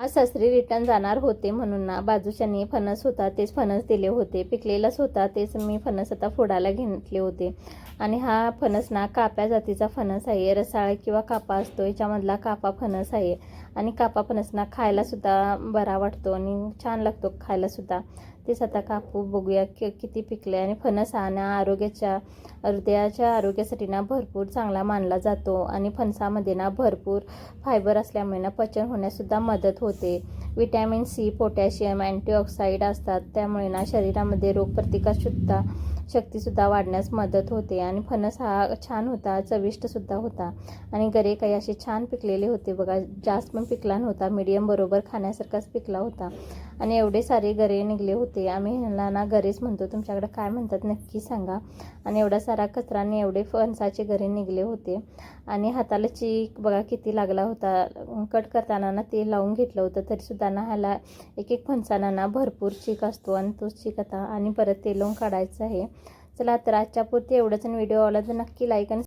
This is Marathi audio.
आज सासरी रिटर्न जाणार होते म्हणून ना बाजूच्यानी फणस होता तेच फणस दिले होते, पिकलेलाच होता तेच मी फणस आता फोडायला घेतले होते. आणि हा फणस ना काप्या जातीचा फणस आहे, रसाळ किंवा कापा असतो, याच्यामधला कापा फणस आहे. आणि कापा फणस ना खायलासुद्धा बरा वाटतो आणि छान लागतो खायलासुद्धा. तेच आता कापू बघूया किती पिकले. आणि फणस हा ना हृदयाच्या आरोग्यासाठी ना भरपूर चांगला मानला जातो. आणि फणसामध्ये ना भरपूर फायबर असल्यामुळे ना पचन होण्यासुद्धा मदत होते. विटॅमिन सी, पोटॅशियम, अँटीऑक्साईड असतात, त्यामुळे ना शरीरामध्ये रोगप्रतिकारक शक्तीसुद्धा वाढण्यास मदत होते. आणि फणस हा छान होता, चविष्टसुद्धा होता. आणि गरे काही असे छान पिकलेले होते बघा, जास्त पण पिकला नव्हता, मीडियम बरोबर खाण्यासारखाच पिकला होता. आणि एवढे सारे गरे निघले होते. आम्ही ह्यांना ना गरेच म्हणतो, तुमच्याकडे काय म्हणतात नक्की सांगा. आणि एवढा सारा कचराने एवढे फणसाचे गरे निघले होते. आणि हाताला चीक बघा किती लागला होता, कट करताना ना तेल लावून घेतलं होतं तरीसुद्धा ना ह्याला एक एक फणसाना ना भरपूर चीक असतो. आणि तोच चीक आता आणि परत तेल लावून काढायचं आहे. चला तर आजच्या पुरती एवढंच. व्हिडिओ आवडला तर नक्की लाईक आणि